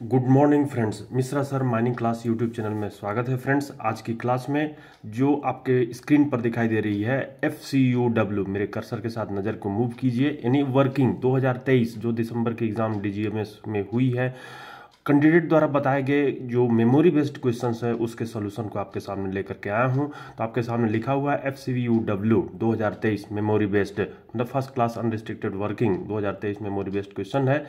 Good morning friends, Mishra sir mining class YouTube channel में स्वागत है। फ्रेंड्स, आज की क्लास में जो आपके स्क्रीन पर दिखाई दे रही है FCUW, मेरे कर्सर के साथ नज़र को मूव कीजिए, यानी वर्किंग 2023 जो दिसंबर के एग्जाम DGMS में हुई है, कैंडिडेट द्वारा बताए गए जो मेमोरी बेस्ड क्वेश्चंस है उसके सॉल्यूशन को आपके सामने लेकर के आया हूं। तो आपके सामने लिखा हुआ है FCUW 2023 मेमोरी बेस्ड, मतलब first class unrestricted working 2023 memory based question है।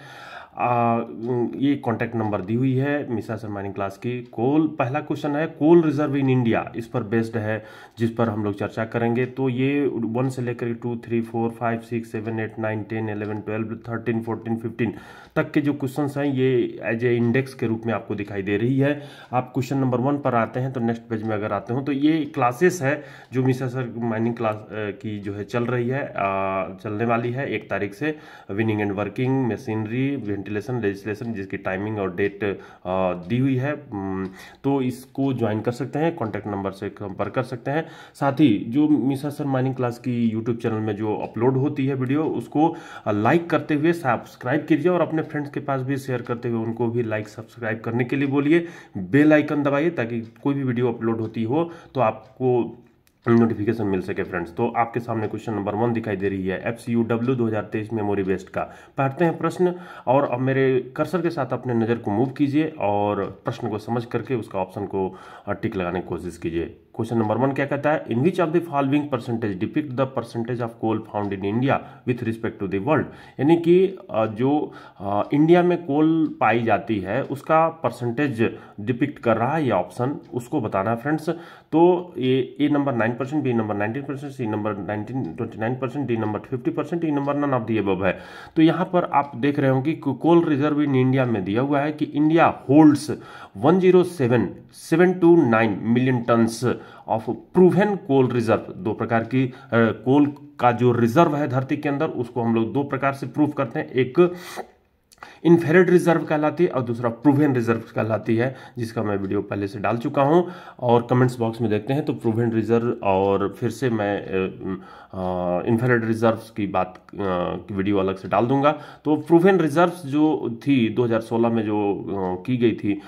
ये कॉन्टैक्ट नंबर दी हुई है मिश्रा सर माइनिंग क्लास की। कोल पहला क्वेश्चन है, कोल रिजर्व इन इंडिया, इस पर बेस्ड है जिस पर हम लोग चर्चा करेंगे। तो ये 1 से लेकर 2, 3, 4, 5, 6, 7, 8, 9, 10, 11, 12, 13, 14, 15 तक के जो क्वेश्चंस हैं ये एज ए इंडेक्स के रूप में आपको दिखाई दे रही है। आप क्वेश्चन नंबर 1 पर आते हैं तो नेक्स्ट पेज में अगर आते हो तो ये क्लासेस है जो मिश्रा सर माइनिंग क्लास की जो है चल रही है, चलने वाली है 1 तारीख से। Winning and working, machinery, ventilation, legislation, जिसकी टाइमिंग और डेट दी हुई है। तो इसको ज्वाइन कर सकते हैं, कॉन्टैक्ट नंबर से संपर्क कर सकते हैं। साथ ही जो मिश्रा सर माइनिंग क्लास की यूट्यूब चैनल में जो अपलोड होती है वीडियो, उसको लाइक करते हुए सब्सक्राइब कीजिए और अपने फ्रेंड्स के पास भी शेयर करते हुए उनको भी लाइक सब्सक्राइब करने के लिए बोलिए। बेल आइकन दबाइए ताकि कोई भी वीडियो अपलोड होती हो तो आपको नोटिफिकेशन मिल सके। फ्रेंड्स, तो आपके सामने क्वेश्चन नंबर 1 दिखाई दे रही है FCUW 2023 मेमोरी बेस्ड का। पढ़ते हैं प्रश्न और अब मेरे कर्सर के साथ अपने नज़र को मूव कीजिए और प्रश्न को समझ करके उसका ऑप्शन को टिक लगाने की कोशिश कीजिए। क्वेश्चन नंबर 1 क्या कहता है, in which of the following percentage depict the percentage of coal found in India with respect to the world, यानी कि जो इंडिया में कोल पाई जाती है उसका परसेंटेज डिपिक्ट कर रहा है ये ऑप्शन, उसको बताना है। फ्रेंड्स, तो A number 9%, B number 19%, C number 29%, D number 50%, E number none of the above है। तो यहाँ पर आप देख रहे हो कि कोल रिजर्व इन इंडिया में दिया हुआ है कि India holds 107.729 million tons of proven coal reserve. 2 प्रकार की कोल का जो रिजर्व है धरती के अंदर उसको हम लोग 2 प्रकार से प्रूव करते हैं, एक इन्फेरेड रिजर्व कहलाती है और दूसरा प्रूवन रिजर्व कहलाती है, जिसका मैं वीडियो पहले से डाल चुका हूं और कमेंट्स बॉक्स में देखते हैं तो प्रूवन रिजर्व और फिर से मैं इन्फेरेड रिजर्व्स की बात की वीडियो अलग से डाल दूंगा। तो प्रूवन रिजर्व्स जो थी 2016 में जो की गई थी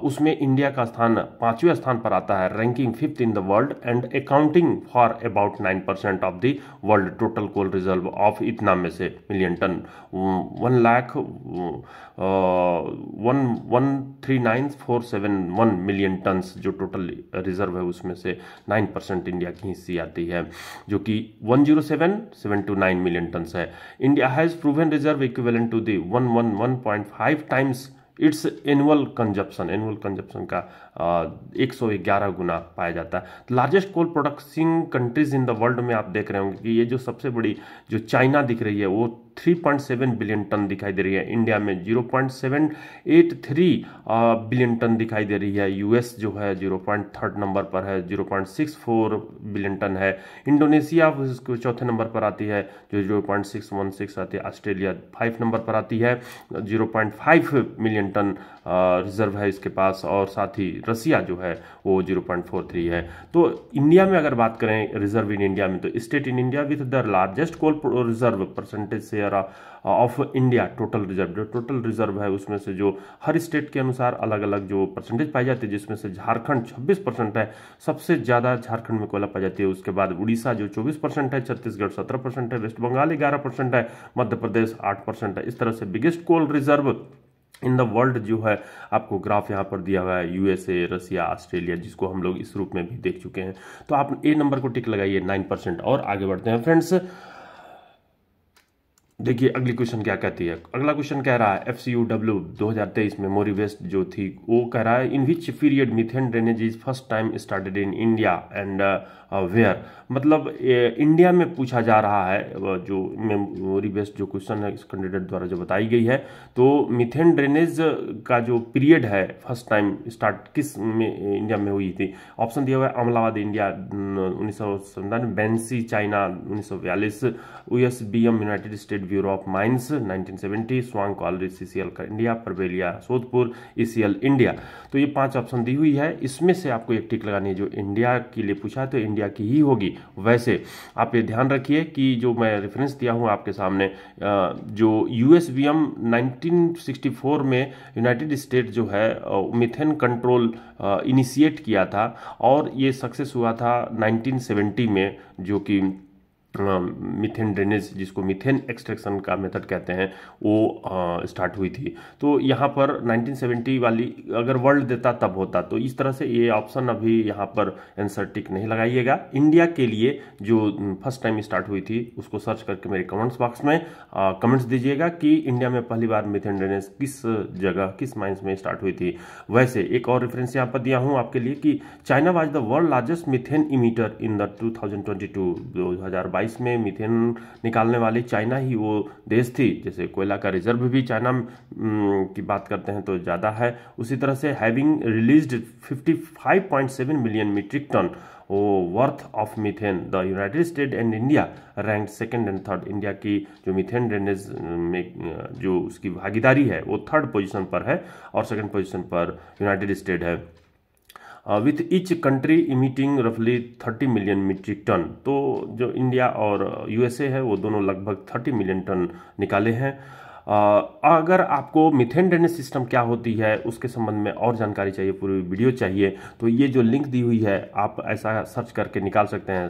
उसमें इंडिया का स्थान 5वें स्थान पर आता है, ranking 5th in the world and accounting for about 9% of the world total coal reserve of इतना में से मिलियन टन 1,139,471 मिलियन टन्स जो टोटल रिजर्व है उसमें से 9% इंडिया की हिस्सी आती है जो कि 107,729 मिलियन टन्स है। India has proven reserve equivalent to the 111.5 times its annual consumption का 111 गुना पाया जाता है। Largest coal producing countries in the world में आप देख रहे होंगे कि ये जो सबसे बड़ी जो चाइना दिख रही है वो 3.7 बिलियन टन दिखाई दे रही है। इंडिया में 0.783 बिलियन टन दिखाई दे रही है। यूएस जो है 0.3 नंबर पर है, 0.64 बिलियन टन है। इंडोनेशिया उसको 4थे नंबर पर आती है जो 0.616 आती है। ऑस्ट्रेलिया 5 नंबर पर आती है, 0.5 मिलियन टन रिजर्व है इसके पास, और साथ ही रसिया जो है वो 0.43 है। तो इंडिया में अगर बात करें रिजर्व इन इंडिया में, तो state in India with the largest coal reserve percentage से ऑफ इंडिया टोटल रिजर्व, जो टोटल रिजर्व है उसमें से जो हर स्टेट के अनुसार अलग अलग जो परसेंटेज पाई जाती है, जिसमें से झारखंड 26% है, सबसे ज्यादा झारखंड में कोयला पाई जाती है। उसके बाद उड़ीसा जो 24% है, छत्तीसगढ़ 17% है, वेस्ट बंगाल 11% है, मध्य प्रदेश 8% है। इस तरह से biggest coal reserve in the world जो है आपको ग्राफ यहाँ पर दिया हुआ है, यूएसए, रसिया, ऑस्ट्रेलिया, जिसको हम लोग इस रूप में भी देख चुके हैं। तो आप ए नंबर को टिक लगाइए 9% और आगे बढ़ते हैं। फ्रेंड्स, देखिए अगली क्वेश्चन क्या कहती है। अगला क्वेश्चन कह रहा है FCUW 2023 मेमोरी बेस्ड जो थी वो कह रहा है, in which period methane drainage is first time started in India and where. मतलब इंडिया में पूछा जा रहा है, जो मेमोरी बेस्ड जो क्वेश्चन है इस कैंडिडेट द्वारा जो बताई गई है, तो मीथेन ड्रेनेज का जो पीरियड है फर्स्ट टाइम स्टार्ट किस में इंडिया में हुई थी। ऑप्शन दिया हुआ है Amlabad India 1997, Benxi China 1942, USBM United State Bureau of Mines 1970, Swang colliery CCL का India, Parbelia Sodpur ECL India. तो ये 5 ऑप्शन दी हुई है, इसमें से आपको एक टिक लगानी है। जो इंडिया के लिए पूछा है तो इंडिया की ही होगी। वैसे आप ये ध्यान रखिए कि जो मैं रेफरेंस दिया हूँ आपके सामने, जो USVM 1964 में यूनाइटेड स्टेट जो है मीथेन कंट्रोल इनिशिएट किया था, और ये सक्सेस हुआ था 1970 में, जो कि मीथेन ड्रेनेज, जिसको मीथेन एक्सट्रैक्शन का मेथड कहते हैं, वो स्टार्ट हुई थी। तो यहाँ पर 1970 वाली अगर वर्ल्ड देता तब होता। तो इस तरह से ये ऑप्शन अभी यहाँ पर आंसर टिक नहीं लगाइएगा। इंडिया के लिए जो फर्स्ट टाइम स्टार्ट हुई थी उसको सर्च करके मेरे कमेंट्स बॉक्स में कमेंट्स दीजिएगा कि इंडिया में पहली बार मीथेन ड्रेनेज किस जगह, किस माइंस में स्टार्ट हुई थी। वैसे एक और रेफरेंस यहाँ पर दिया हूँ आपके लिए कि China was the world largest methane emitter in the 2022 में मीथेन निकालने वाली चाइना ही वो देश थी। जैसे कोयला का रिजर्व भी चाइना की बात करते हैं तो ज़्यादा है। उसी तरह से having released 55.7 million metric ton worth of methane, the United State and India rank second and third. India की जो मीथेन ड्रेनेज में जो उसकी भागीदारी है वो 3rd पोजीशन पर है, और 2nd पोजीशन पर यूनाइटेड स्टेट है, विथ ईच कंट्री इमिटिंग रफली 30 मिलियन मीट्रिक टन। तो जो इंडिया और USA है वो दोनों लगभग 30 मिलियन टन निकाले हैं। अगर आपको मीथेन ड्रेनेज सिस्टम क्या होती है उसके संबंध में और जानकारी चाहिए, पूरी वीडियो चाहिए, तो ये जो लिंक दी हुई है आप ऐसा सर्च करके निकाल सकते हैं,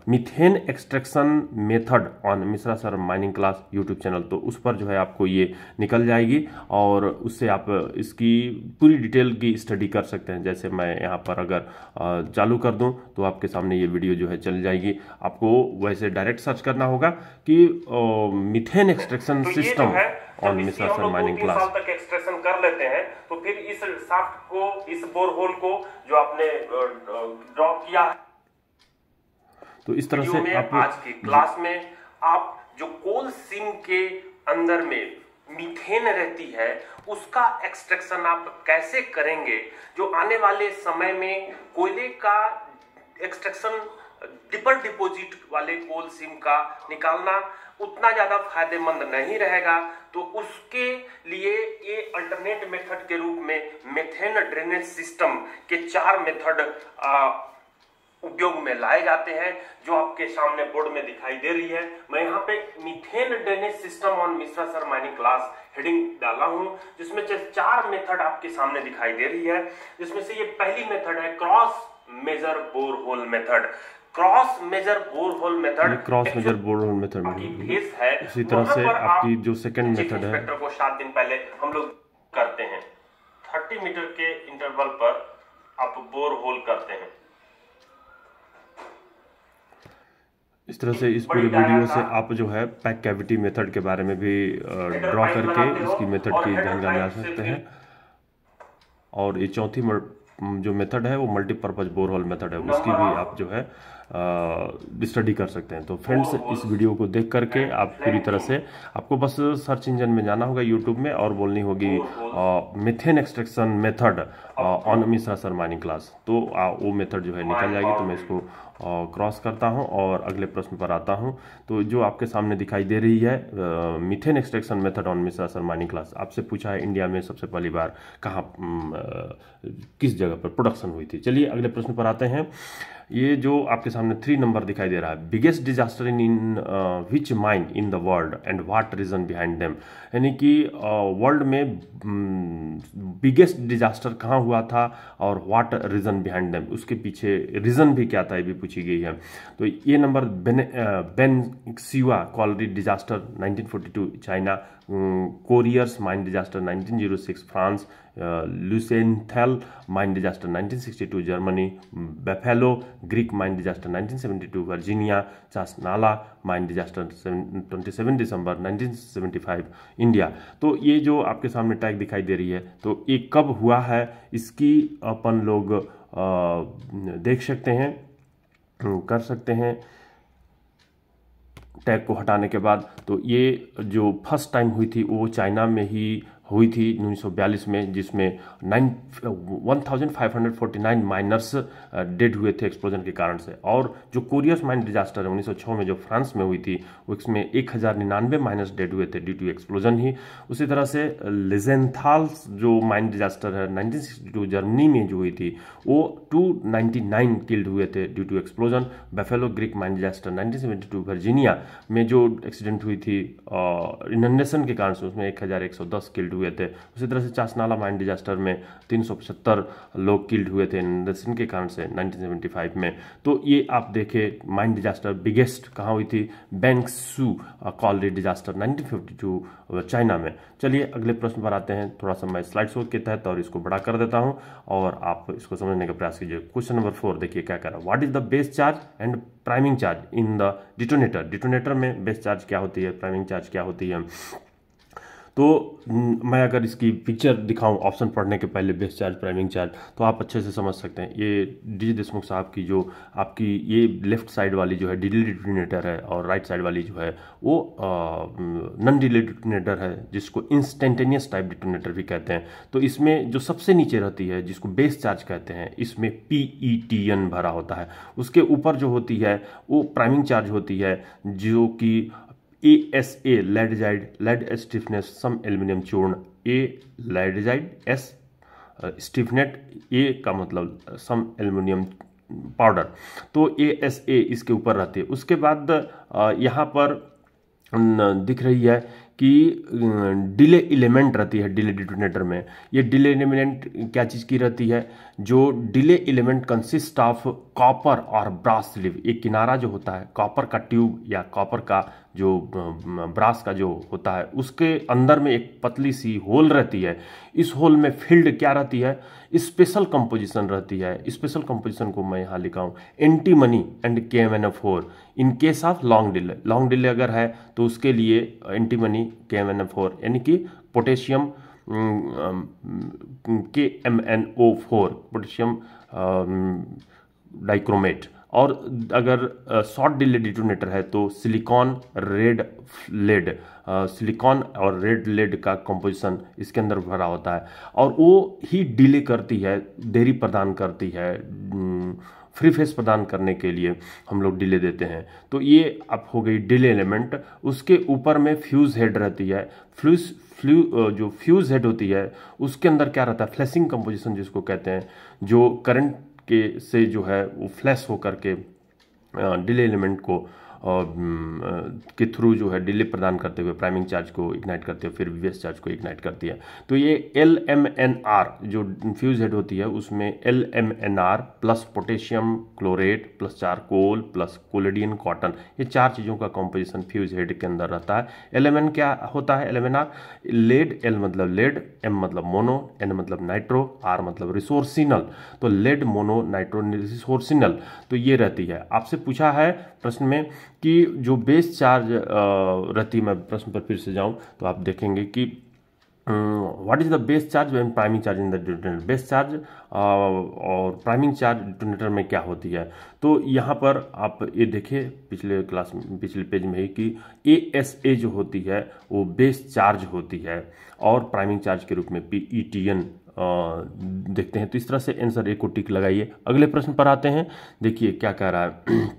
methane extraction method on Mishra sir mining class YouTube channel. तो उस पर जो है आपको ये निकल जाएगी, और उससे आप इसकी पूरी डिटेल की स्टडी कर सकते हैं। जैसे मैं यहाँ पर अगर चालू कर दूँ तो आपके सामने ये वीडियो जो है चल जाएगी। आपको वैसे डायरेक्ट सर्च करना होगा कि methane extraction system on Mishra sir mining class. साल तक एक्सट्रैक्शन कर लेते हैं तो फिर इस शाफ्ट को, इस बोरहोल को जो आपने ड्रॉ किया है, तो इस तरह से आप आज की क्लास में आप जो कोल सीम के अंदर में मीथेन रहती है उसका एक्सट्रैक्शन आप कैसे करेंगे, जो आने वाले समय में कोयले का एक्सट्रैक्शन डिपर डिपॉजिट वाले कोल सीम का निकालना उतना ज्यादा फायदेमंद नहीं रहेगा, तो उसके लिए ये अल्टरनेट मेथड के रूप में मीथेन ड्रेनेज सिस्टम के 4 मेथड उपयोग में लाए जाते हैं, जो आपके सामने बोर्ड में दिखाई दे रही है। मैं यहाँ पे methane drainage system on Mishra sir mining class heading डाला हूं, जिसमें से 4 मेथड आपके सामने दिखाई दे रही है। जिसमें से ये पहली मेथड है cross measure borehole method. Cross measure borehole method, cross measure borehole method है। इसी तरह से आपकी जो सेकंड मेथड है को 7 दिन पहले हम लोग करते हैं, 30 मीटर के इंटरवल पर आप बोरहोल करते हैं। इस तरह से इस पूरी वीडियो से आप जो है पैक कैविटी मेथड के बारे में भी ड्रॉ करके इसकी मेथड की जानकारी ले सकते हैं। और ये चौथी जो मेथड है वो मल्टीपर्पज बोरहोल मेथड है, उसकी भी आप जो है स्टडी कर सकते हैं। तो फ्रेंड्स, इस वीडियो को देख करके आप पूरी तरह से, आपको बस सर्च इंजन में जाना होगा यूट्यूब में और बोलनी होगी methane extraction method on Mishra sir mining class, तो वो मेथड जो है निकल जाएगी। तो मैं इसको क्रॉस करता हूं और अगले प्रश्न पर आता हूं। तो जो आपके सामने दिखाई दे रही है methane extraction method on Mishra sir mining class, आपसे पूछा है इंडिया में सबसे पहली बार कहाँ, किस जगह पर प्रोडक्शन हुई थी। चलिए अगले प्रश्न पर आते हैं। ये जो आपके सामने 3 नंबर दिखाई दे रहा है, biggest disaster in which mine in the world and what reason behind them, यानी कि वर्ल्ड में बिगेस्ट डिजास्टर कहाँ हुआ था और व्हाट रीजन बिहाइंड देम, उसके पीछे रीजन भी क्या था ये भी पूछी गई है। तो ये number Benxihu colliery disaster 1942 China, Courrieres mine disaster 1906 France, Luisenthal mine disaster 1962 Germany, Buffalo Creek mine disaster 1972 Virginia, Chasnala mine disaster 27 दिसंबर 1975 इंडिया। तो ये जो आपके सामने टैग दिखाई दे रही है, तो ये कब हुआ है इसकी अपन लोग देख सकते हैं, कर सकते हैं टैग को हटाने के बाद। तो ये जो फर्स्ट टाइम हुई थी वो चाइना में ही हुई थी 1942 में, जिसमें 1549 माइनर्स डेड हुए थे एक्सप्लोजन के कारण से। और जो कोरियस माइन डिजास्टर है 1906 में जो फ्रांस में हुई थी, उसमें 1099 माइनर्स डेड हुए थे ड्यू टू एक्सप्लोजन ही। उसी तरह से लिजेंथाल जो माइन डिजास्टर है 1962 जर्मनी में जो हुई थी, वो 299 किल्ड हुए थे due to explosion. Buffalo Creek mine disaster 1972 Virginia में जो एक्सीडेंट हुई थी इनंडेशन के कारण से, उसमें 1110 किल्ड हुए थे। उसी तरह से चासनाला माइन डिजास्टर में 375 लोग किल्ड हुए थे इनंडेशन के कारण से 1975 में। तो ये आप देखें माइन डिजास्टर बिगेस्ट कहाँ हुई थी, बैंक्सू कॉलरी डिजास्टर 1952 चाइना में। चलिए अगले प्रश्न पर आते हैं। थोड़ा सा मैं स्लाइड शो के तहत और इसको बड़ा कर देता हूं और आप इसको समझने का प्रयास कीजिए। क्वेश्चन नंबर 4 देखिए क्या कह रहा है, what is the base charge and priming charge in the detonator. Detonator में बेस चार्ज क्या होती है, प्राइमिंग चार्ज क्या होती है। तो मैं अगर इसकी पिक्चर दिखाऊं ऑप्शन पढ़ने के पहले, बेस चार्ज प्राइमिंग चार्ज, तो आप अच्छे से समझ सकते हैं। ये डी देशमुख साहब की जो आपकी ये लेफ्ट साइड वाली जो है डिले डिटोनेटर है और राइट साइड वाली जो है वो नॉन डिले डिटोनेटर है, जिसको इंस्टेंटेनियस टाइप डिटोनेटर भी कहते हैं। तो इसमें जो सबसे नीचे रहती है जिसको बेस चार्ज कहते हैं, इसमें PETN भरा होता है। उसके ऊपर जो होती है वो प्राइमिंग चार्ज होती है, जो कि ASA लेडेजाइड लेड स्टिफनेस सम एल्यूमिनियम चूर्ण, A लेडेजाइड, S स्टिफनेट, A का मतलब सम एल्यूमिनियम पाउडर। तो ASA इसके ऊपर रहती है। उसके बाद यहाँ पर दिख रही है कि डिले एलिमेंट रहती है डिले डिटोनेटर में। ये डिले एलिमेंट क्या चीज़ की रहती है, जो delay element consist of copper और ब्रास स्लीव। एक किनारा जो होता है कॉपर का ट्यूब या कॉपर का जो ब्रास का जो होता है, उसके अंदर में एक पतली सी होल रहती है। इस होल में फील्ड क्या रहती है, स्पेशल कंपोजिशन रहती है। स्पेशल कंपोजिशन को मैं यहाँ लिखा हूँ antimony and KMnO4 in case of long delay. Long delay अगर है तो उसके लिए एंटीमनी KMnO4 यानी कि पोटेशियम KMnO4 पोटेशियम डाइक्रोमेट। और अगर शॉर्ट डिले डिटोनेटर है तो सिलिकॉन रेड लेड, सिलिकॉन और रेड लेड का कंपोजिशन इसके अंदर भरा होता है और वो ही डिले करती है, देरी प्रदान करती है, फ्री फेस प्रदान करने के लिए हम लोग डिले देते हैं। तो ये अब हो गई डिले एलिमेंट। उसके ऊपर में फ्यूज हेड रहती है। जो फ्यूज हेड होती है उसके अंदर क्या रहता है, फ्लैशिंग कंपोजिशन जिसको कहते हैं, जो करंट के से जो है वो फ्लैश होकर के डिले एलिमेंट को के थ्रू जो है डिले प्रदान करते हुए प्राइमिंग चार्ज को इग्नाइट करते हुए फिर बेस चार्ज को इग्नाइट करती है। तो ये LMNR जो फ्यूज हेड होती है उसमें LMNR plus potassium chlorate plus charcoal plus collodion cotton, ये चार चीज़ों का कॉम्पोजिशन फ्यूज हेड के अंदर रहता है। LMN क्या होता है, LMNR लेड, L मतलब लेड, M मतलब मोनो, N मतलब नाइट्रो, R मतलब रिसोर्सिनल। तो लेड मोनो नाइट्रो रिसोर्सिनल तो ये रहती है। आपसे पूछा है प्रश्न में कि जो बेस चार्ज रहती, मैं प्रश्न पर फिर से जाऊं तो आप देखेंगे कि what is the base charge and priming charge in the detonator. Base charge और प्राइमिंग चार्ज डिटोनेटर में क्या होती है। तो यहाँ पर आप ये देखिए पिछले क्लास में, पिछले पेज में ही कि ASA जो होती है वो बेस चार्ज होती है और प्राइमिंग चार्ज के रूप में PETN देखते हैं। तो इस तरह से आंसर A को टिक लगाइए। अगले प्रश्न पर आते हैं। देखिए क्या कह रहा है,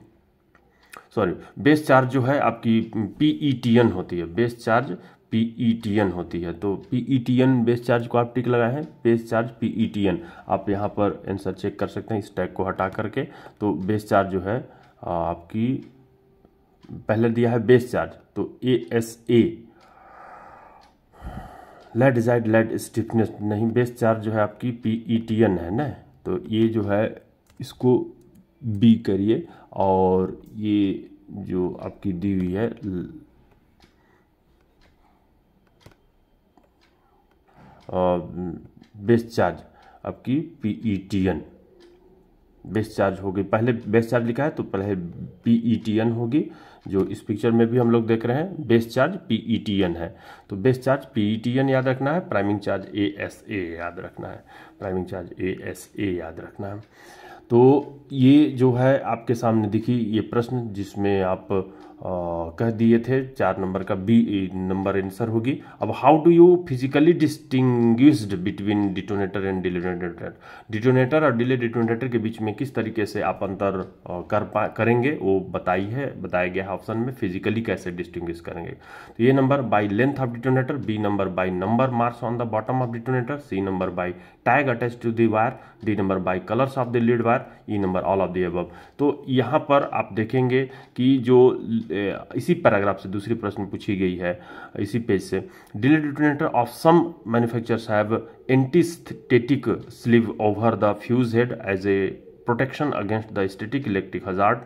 सॉरी, बेस चार्ज जो है आपकी PETN होती है, बेस चार्ज PETN होती है। तो PETN बेस चार्ज को आप टिक लगाए हैं, बेस चार्ज PETN। आप यहाँ पर आंसर चेक कर सकते हैं इस टैग को हटा करके। तो बेस चार्ज जो है आपकी पहले दिया है बेस चार्ज, तो ASA लेडेजाइड लेड स्टिफनेस नहीं, बेस चार्ज जो है आपकी PETN है ना। तो ये जो है इसको B करिए और ये जो आपकी दी हुई है बेस चार्ज आपकी PETN बेस चार्ज होगी। पहले बेस चार्ज लिखा है तो पहले PETN होगी, जो इस पिक्चर में भी हम लोग देख रहे हैं बेस चार्ज PETN है। तो बेस चार्ज PETN याद रखना है, प्राइमिंग चार्ज ASA याद रखना है, प्राइमिंग चार्ज ASA याद रखना है। तो ये जो है आपके सामने दिखी ये प्रश्न, जिसमें आप कह दिए थे, 4 नंबर का बी नंबर आंसर होगी। अब how do you physically distinguished between detonator and detonator, detonator और डिले डिटोनेटर के बीच में किस तरीके से आप अंतर करेंगे वो बताया गया है ऑप्शन में, फिजिकली कैसे डिस्टिंग्विश करेंगे। तो ये number by length of detonator, B number by number marks on the bottom of detonator, C number by tag attach to the wire, D number by colours of the lead wire, E number all of the above. तो यहाँ पर आप देखेंगे कि जो इसी paragraph से दूसरी प्रश्न पूछी गई है इसी पेज से, delay detonator of some manufacturers have antistatic sleeve over the fuse head as a protection against the static electric hazard.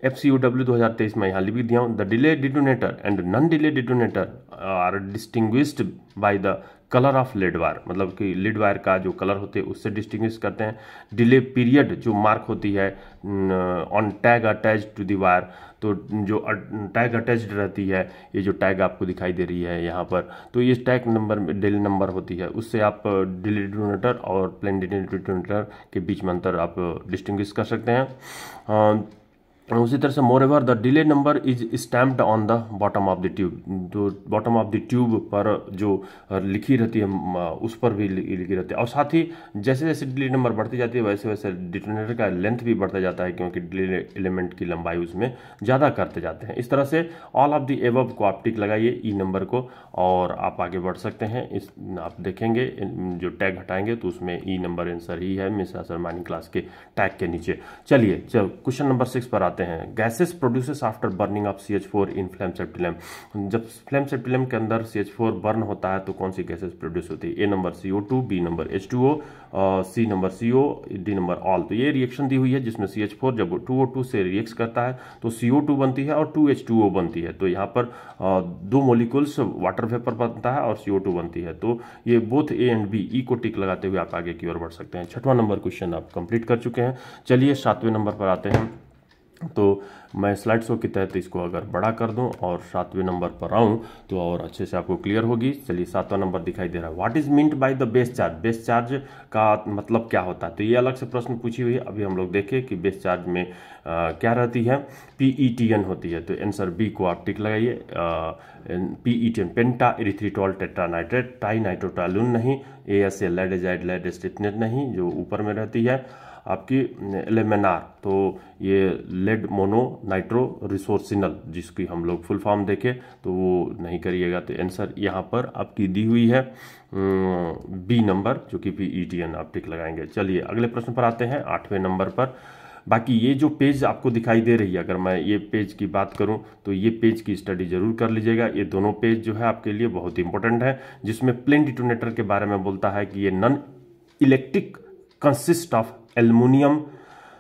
FCUW 2023 में यहाँ लिख दिया हूँ, the delay detonator and non delay detonator are distinguished by the colour of lead wire, मतलब कि lead wire का जो colour होते हैं उससे डिस्टिंग्विश करते हैं। डिले पीरियड जो मार्क होती है on tag attach to the wire, तो जो टैग अटैच्ड रहती है, ये जो टैग आपको दिखाई दे रही है यहाँ पर, तो ये टैग नंबर डिले नंबर होती है, उससे आप डिले डिटोनेटर और प्लेन डिले डिटोनेटर के बीच में अंतर आप डिस्टिंग्विश कर सकते हैं। उसी तरह से more ever the delay number is stamped on the bottom of the tube, जो बॉटम ऑफ द ट्यूब पर जो लिखी रहती है उस पर भी लिखी रहती है। और साथ ही जैसे जैसे डिले नंबर बढ़ती जाती है वैसे वैसे डिटोनेटर का लेंथ भी बढ़ता जाता है, क्योंकि डिले एलिमेंट की लंबाई उसमें ज़्यादा करते जाते हैं। इस तरह से ऑल ऑफ द एबव को आप टिक लगाइए ई नंबर को, और आप आगे बढ़ सकते हैं। इस आप देखेंगे जो टैग हटाएंगे तो उसमें ई नंबर आंसर ही है मिश्रा सर माइनिंग क्लास के टैग के नीचे। चलिए क्वेश्चन नंबर 6 पर आते हैं। Gases produces after burning of CH4 in flame safety lamp, जब फ्लेम सेफ्टी लैम्प के अंदर CH4 बर्न होता है तो कौन सी गैसेस प्रोड्यूस होती है? A number CO2, B number H2O, C number CO, D number all. तो ये रिएक्शन दी हुई है जिसमें CH4 जब 2O2 से रिएक्ट करता है तो CO2 बनती है और 2H2O बनती है। तो यहाँ पर दो मोलिकुल्स वाटर वेपर बनता है और CO2 बनती है। तो ये बोथ ए एंड बी, ई को टिक लगाते हुए आप आगे की ओर बढ़ सकते हैं। 6वां नंबर क्वेश्चन आप कंप्लीट कर चुके हैं। चलिए 7वें नंबर पर आते हैं। तो मैं स्लाइड शो के तहत इसको अगर बड़ा कर दूं और 7वें नंबर पर आऊं तो और अच्छे से आपको क्लियर होगी। चलिए 7वां नंबर दिखाई दे रहा है, what is meant bye the base charge, base charge का मतलब क्या होता है? तो ये अलग से प्रश्न पूछी हुई है। अभी हम लोग देखें कि बेस चार्ज में क्या रहती है, PETN होती है। तो आंसर बी को आप टिक लगाइए। PETN पेंटा इरिथ्रिटोल टेट्रानाइट्रेट, टाई नाइट्रोटोलून नहीं, ASA लेड एजाइड लेड एस्टेटनेट नहीं जो ऊपर में रहती है आपकी LMNR, तो ये लेड मोनो नाइट्रो रिसोर्सिनल जिसकी हम लोग फुल फॉर्म देखें तो वो नहीं करिएगा। तो आंसर यहाँ पर आपकी दी हुई है बी नंबर जो कि PETN आप टिक लगाएंगे। चलिए अगले प्रश्न पर आते हैं 8वें नंबर पर। बाकी ये जो पेज आपको दिखाई दे रही है, अगर मैं ये पेज की बात करूं तो ये पेज की स्टडी जरूर कर लीजिएगा। ये दोनों पेज जो है आपके लिए बहुत इंपॉर्टेंट है, जिसमें प्लेन डिटोनेटर के बारे में बोलता है कि ये non electric consist of aluminium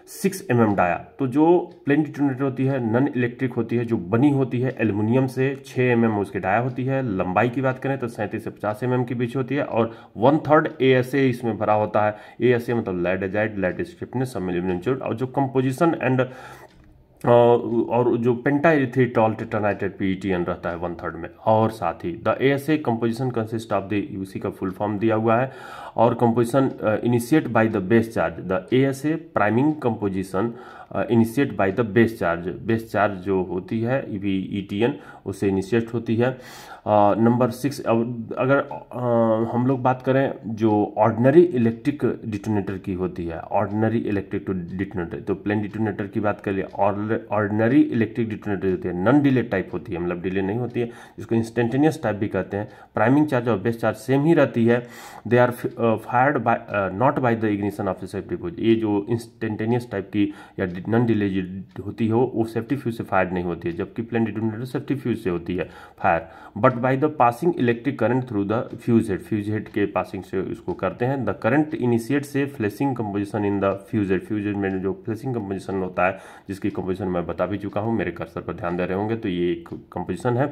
6 mm dia. तो जो प्लेन डिटोनेटर होती है नॉन इलेक्ट्रिक होती है, जो बनी होती है एल्युमिनियम से, 6 mm उसके डाया होती है। लंबाई की बात करें तो 37 से 50 mm के बीच होती है और 1/3 ASA इसमें भरा होता है। ASA मतलब लेड एजाइड लेड स्ट्रिपनेस एल्युमिनियम चूर्ड। और जो कंपोजिशन एंड और जो पेंटाइरिथ्रिटोल टेट्रानाइट्रेट PETN रहता है 1/3 में। और साथ ही the ASA composition consist of the, उसी का फुल फॉर्म दिया हुआ है, और composition initiate by the base charge. The ASA priming composition initiate by the base charge, base charge जो होती है ETN उससे इनिशिएट होती है। नंबर 6, अगर हम लोग बात करें जो ऑर्डिनरी इलेक्ट्रिक डिटोनेटर की होती है, ऑर्डिनरी इलेक्ट्रिक डिटोनेटर, तो प्लेन डिटोनेटर की बात करिए, ऑर्डिनरी इलेक्ट्रिक डिटोनेटर होती है, नॉन डिले टाइप होती है, मतलब डिले नहीं होती है, जिसको इंस्टेंटेनियस टाइप भी कहते हैं। प्राइमिंग चार्ज और बेस चार्ज सेम ही रहती है। They are fired by not by the ignition of the safety fuse. ये जो इंस्टेंटेनियस टाइप की या नॉन डिले होती है वो सेफ्टी फ्यूज से फायर नहीं होती है, जबकि प्लेन डिटोनेटर सेफ्टी फ्यूज से होती है fire, but by the passing electric current through the fuse head, fuse head के पासिंग से इसको करते हैं। द करंट इनिशिएट से flashing composition in the fuse head, fuse head में जो फ्लैशिंग कंपोजिशन होता है जिसकी कंपोजिशन मैं बता भी चुका हूँ, मेरे कर्सर पर ध्यान दे रहे होंगे, तो ये एक कंपोजिशन है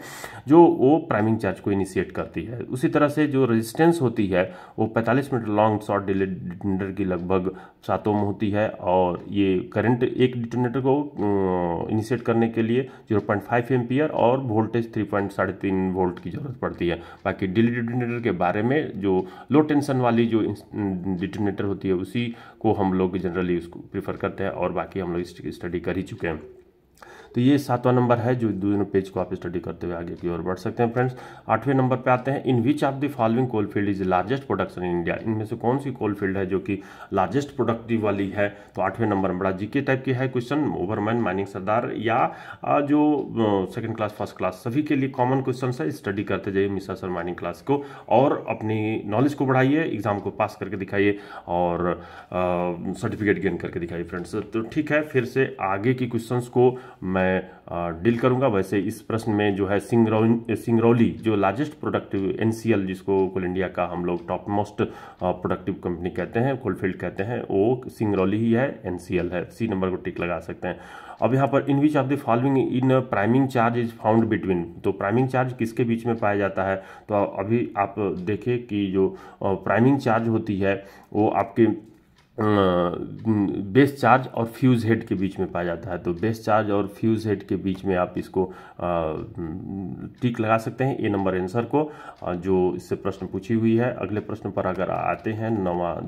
जो वो प्राइमिंग चार्ज को इनिशिएट करती है। उसी तरह से जो रेजिस्टेंस होती है वो 45 metre long short delay detonator की लगभग 7 ओम होती है, और ये करंट एक डिटोनेटर को इनिशिएट करने के लिए 0.5 एम्पियर और वोल्टेज 3.3 वोल्ट की जरूरत पड़ती है। बाकी डिले डिटोनेटर के बारे में जो लो टेंशन वाली जो डिटोनेटर होती है उसी को हम लोग जनरली उसको प्रीफर करते हैं, और बाकी हम लोग इसकी स्टडी कर ही चुके हैं। तो ये 7वां नंबर है, जो दोनों पेज को आप स्टडी करते हुए आगे की ओर बढ़ सकते हैं फ्रेंड्स। 8वें नंबर पे आते हैं, in which of the following coal field is largest production in India, इनमें से कौन सी कोल फील्ड है जो कि लार्जेस्ट प्रोडक्टिव वाली है। तो 8वें नंबर में बड़ा जीके टाइप की है क्वेश्चन, ओवरमैन, माइनिंग सरदार या जो सेकंड क्लास फर्स्ट क्लास सभी के लिए कॉमन क्वेश्चन है। स्टडी करते जाइए मिश्रा सर माइनिंग क्लास को और अपनी नॉलेज को बढ़ाइए, एग्जाम को पास करके दिखाइए और सर्टिफिकेट गेन करके दिखाइए फ्रेंड्स। तो ठीक है, फिर से आगे की क्वेश्चंस को मैं डील करूंगा। वैसे इस प्रश्न में जो है सिंगरौली जो लार्जेस्ट प्रोडक्टिव एनसीएल, जिसको कोल इंडिया का हम लोग टॉप मोस्ट प्रोडक्टिव कंपनी कहते हैं, कोलफील्ड कहते हैं, वो सिंगरौली ही है, एनसीएल है। सी नंबर को टिक लगा सकते हैं। अब यहाँ पर in which of the following in priming charge is found between, तो प्राइमिंग चार्ज किसके बीच में पाया जाता है। तो अभी आप देखें कि जो प्राइमिंग चार्ज होती है वो आपके बेस चार्ज और फ्यूज हेड के बीच में पाया जाता है। तो बेस चार्ज और फ्यूज हेड के बीच में आप इसको टिक लगा सकते हैं ए नंबर आंसर को, जो इससे प्रश्न पूछी हुई है। अगले प्रश्न पर अगर आते हैं,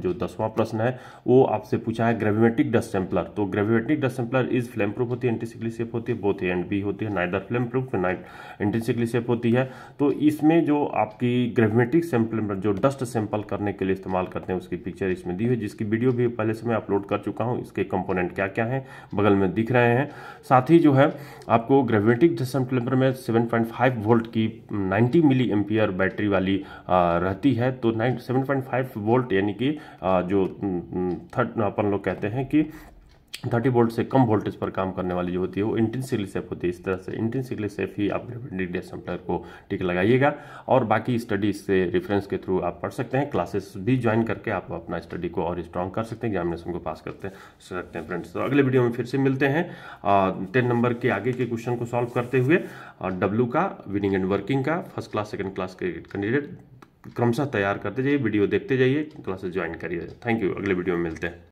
जो 10वां प्रश्न है वो आपसे पूछा है ग्रेविमेट्रिक डस्ट सैंपलर। तो gravimetric dust sampler is flame proof होती है, एंटीसिकली सेफ होती है, बोथ ए एंड बी होती है, neither flame proof nor intrinsically safe होती है। तो इसमें जो आपकी ग्रेविमेट्रिक सैंपलर जो डस्ट सैंपल करने के लिए इस्तेमाल करते हैं उसकी पिक्चर इसमें दी हुई है, जिसकी वीडियो भी पहले से मैं अपलोड कर चुका हूं। इसके कंपोनेंट क्या क्या हैं बगल में दिख रहे हैं। साथ ही जो है आपको ग्रेविमेट्रिक डस्ट सैंपलर में 7.5 वोल्ट की 90 मिली एम्पियर बैटरी वाली रहती है। तो 7.5 वोल्ट यानी कि जो अपन लोग कहते हैं कि 30 वोल्ट से कम वोल्टेज पर काम करने वाली जो होती है वो इंटेंसिकली सेफ होती है। इस तरह से इंटेंसिकली सेफ ही आप ग्रेविमेट्रिक डस्ट सैंपलर को टिक लगाइएगा और बाकी स्टडी से रेफरेंस के थ्रू आप पढ़ सकते हैं। क्लासेस भी ज्वाइन करके आप अपना स्टडी को और स्ट्रॉन्ग कर सकते हैं, एग्जामिनेशन को पास करते हैं फ्रेंड्स। तो अगले वीडियो में फिर से मिलते हैं 10 नंबर के आगे के क्वेश्चन को सॉल्व करते हुए। डब्ल्यू का, विनिंग एंड वर्किंग का, फर्स्ट क्लास सेकंड क्लास के कैंडिडेट क्रमशः तैयार करते जाइए, वीडियो देखते जाइए, क्लासेस ज्वाइन करिए। थैंक यू, अगले वीडियो में मिलते हैं।